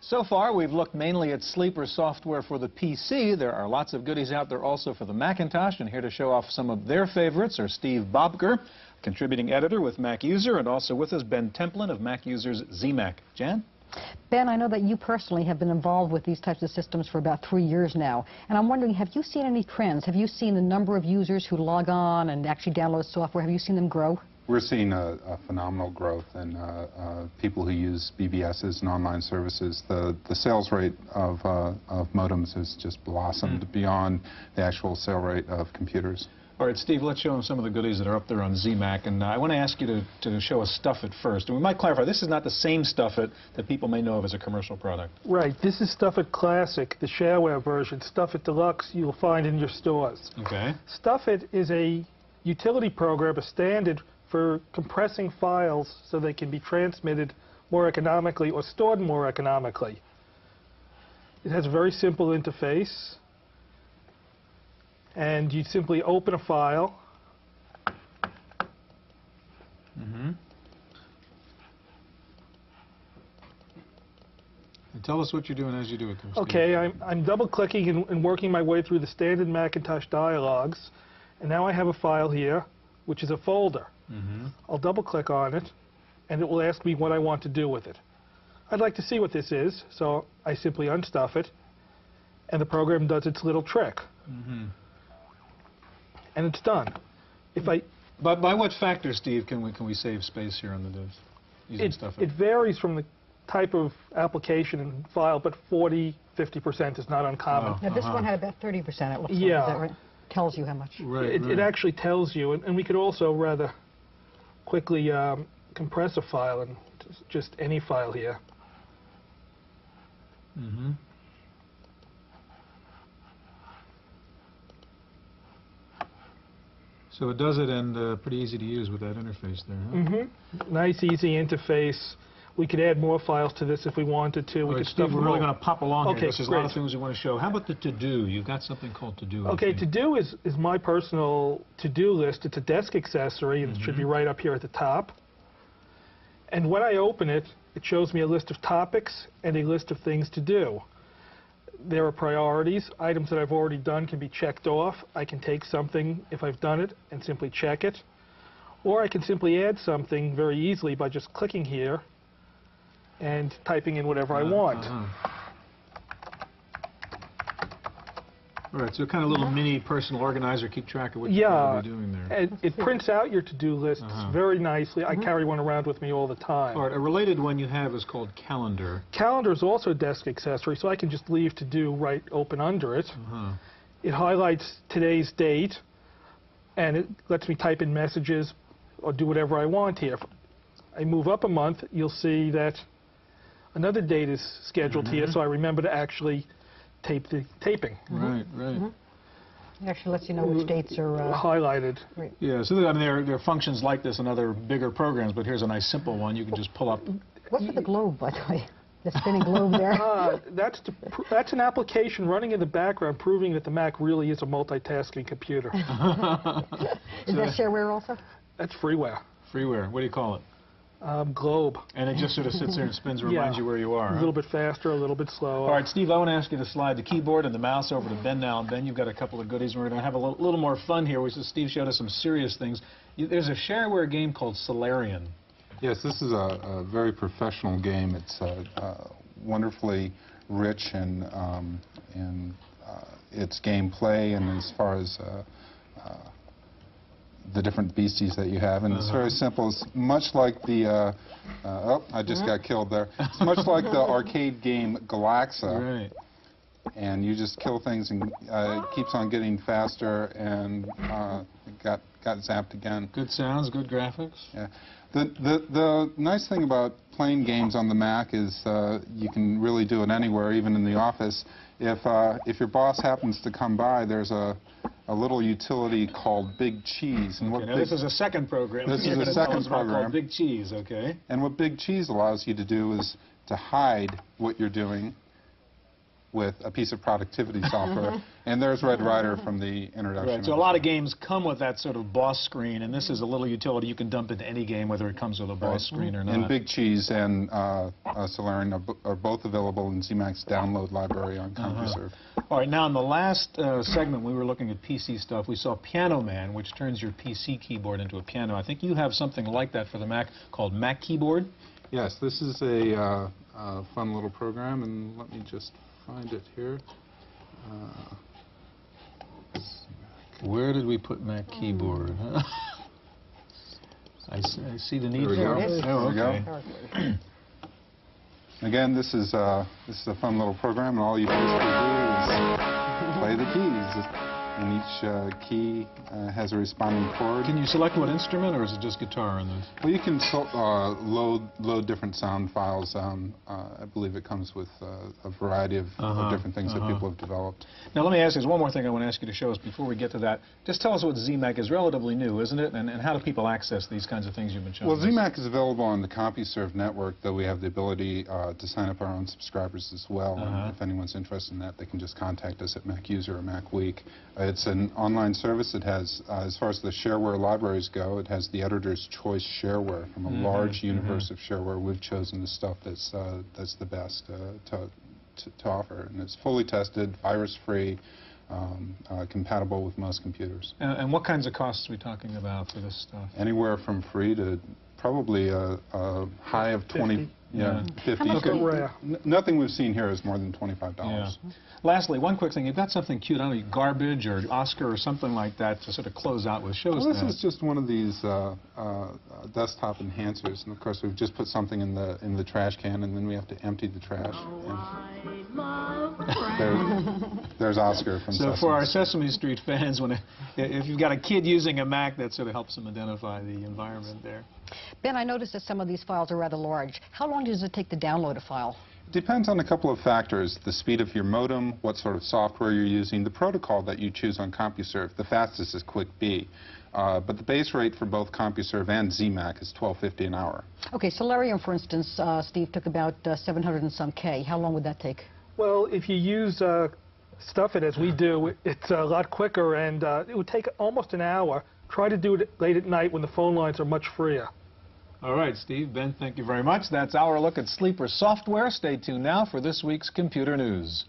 So far, we've looked mainly at sleeper software for the PC. There are lots of goodies out there also for the Macintosh, and here to show off some of their favorites are Steve Bobker, contributing editor with Mac User, and also with us Ben Templin of Mac User's ZMac. Jan? Ben, I know that you personally have been involved with these types of systems for about 3 years now, and I'm wondering, have you seen any trends? Have you seen the number of users who log on and actually download software? Have you seen them grow? We're seeing a phenomenal growth in people who use BBSs and online services. The sales rate of modems has just blossomed beyond the actual sale rate of computers. All right, Steve, let's show them some of the goodies that are up there on ZMac, and I want to ask you to show us Stuffit first. And we might clarify, this is not the same Stuffit that people may know of as a commercial product. Right, this is Stuffit Classic, the shareware version. Stuffit Deluxe you'll find in your stores. Okay. Stuffit is a utility program, a standard for compressing files so they can be transmitted more economically or stored more economically. It has a very simple interface, and you simply open a file. And tell us what you're doing as you do it, Steve. Okay, I'm double-clicking and working my way through the standard Macintosh dialogues, and now I have a file here, which is a folder. I'll double-click on it, and it will ask me what I want to do with it. I'd like to see what this is, so I simply unstuff it, and the program does its little trick. And it's done. But by what factor, Steve, can we save space here on the disk using Stuffit? It varies from the type of application and file, but 40–50% is not uncommon. Now, this one had about 30%, it looks like. Is that right? Tells you how much. It actually tells you, and we could also rather quickly compress a file, and just any file here. So it does it, and pretty easy to use with that interface there, huh? Nice, easy interface. We could add more files to this if we wanted to. All right, Steve, we're really going to pop along here because there's a lot of great. things we want to show. How about the to-do? You've got something called to-do. Okay, to-do is my personal to-do list. It's a desk accessory, and it should be right up here at the top. And when I open it, it shows me a list of topics and a list of things to do. There are priorities. Items that I've already done can be checked off. I can take something, if I've done it, and simply check it. Or I can simply add something very easily by just clicking here and typing in whatever I want. All right, so kind of a little mini personal organizer, keep track of what you're going to be doing there. And it prints out your to-do lists very nicely. I carry one around with me all the time. All right, a related one you have is called Calendar. Calendar is also a desk accessory, so I can just leave to-do right open under it. It highlights today's date, and it lets me type in messages or do whatever I want here. If I move up a month, you'll see that another date is scheduled here, so I remember to actually tape the taping. Right. It actually lets you know which dates are highlighted. Right. Yeah, so I mean, there are functions like this in other bigger programs, but here's a nice simple one. You can just pull up. What's with the globe, by the way? The spinning globe there. That's an application running in the background proving that the Mac really is a multitasking computer. Is that shareware also? That's freeware. Freeware. What do you call it? Globe. And it just sort of sits there and spins and reminds you where you are. A little bit faster, a little bit slower. All right, Steve, I want to ask you to slide the keyboard and the mouse over to Ben now. And Ben, you've got a couple of goodies. We're going to have a little more fun here. Steve showed us some serious things. There's a shareware game called Silurian. Yes, this is a very professional game. It's wonderfully rich in its gameplay and as far as the different beasties that you have, and it's very simple. It's much like the oh, I just got killed there. It's much like the arcade game Galaxa, and you just kill things, and it keeps on getting faster, and got zapped again. Good sounds, good graphics. Yeah. The nice thing about playing games on the Mac is you can really do it anywhere, even in the office. If your boss happens to come by, there's a little utility called Big Cheese. And now this is a second program. This is a second program. Called Big Cheese, okay. And what Big Cheese allows you to do is to hide what you're doing with a piece of productivity software. And there's Red Ryder from the introduction. Right, so a lot of games come with that sort of boss screen, and this is a little utility you can dump into any game, whether it comes with a boss screen or not. And Big Cheese and Silurian are both available in ZMAC's download library on CompuServe. All right, now in the last segment, we were looking at PC stuff. We saw Piano Man, which turns your PC keyboard into a piano. I think you have something like that for the Mac called Mac Keyboard. Yes, this is a fun little program, and let me just find it here. Where did we put Mac Keyboard? I see the need for it. There we go. Again, this is a fun little program, and all you basically do is play the keys. And each key has a responding chord. Can you select what instrument, or is it just guitar in this? Well, you can load different sound files. I believe it comes with a variety of different things that people have developed. Now, let me ask you, there's one more thing I want to ask you to show us before we get to that. Just tell us what ZMAC is. Relatively new, isn't it? And how do people access these kinds of things you've been showing Well, us? ZMAC is available on the CompuServe network, though we have the ability to sign up our own subscribers as well. And if anyone's interested in that, they can just contact us at MacUser or MacWeek. It's an online service. It has, as far as the shareware libraries go, it has the editor's choice shareware from a large universe of shareware. We've chosen the stuff that's the best to offer, and it's fully tested, virus-free, compatible with most computers. And what kinds of costs are we talking about for this stuff? Anywhere from free to probably a high of 20. 50. Yeah, 50. Okay. Nothing we've seen here is more than $25. Yeah. Lastly, one quick thing. You've got something cute, I don't know, Garbage or Oscar or something like that to sort of close out with. Shows Well, this is just one of these desktop enhancers, and of course we've just put something in the trash can, and then we have to empty the trash. There's Oscar from Sesame. So for our Sesame Street fans, if you've got a kid using a Mac, that sort of helps them identify the environment there. Ben, I noticed that some of these files are rather large. How long does it take to download a file? Depends on a couple of factors: the speed of your modem, what sort of software you're using, the protocol that you choose on CompuServe. The fastest is QuickB. But the base rate for both CompuServe and ZMAC is $12.50 an hour. Okay, Silurian, for instance, Steve, took about 700 and some K. How long would that take? Well, if you use stuff it as we do, it's a lot quicker, and it would take almost an hour. Try to do it late at night when the phone lines are much freer. All right, Steve, Ben, thank you very much. That's our look at sleeper software. Stay tuned now for this week's computer news.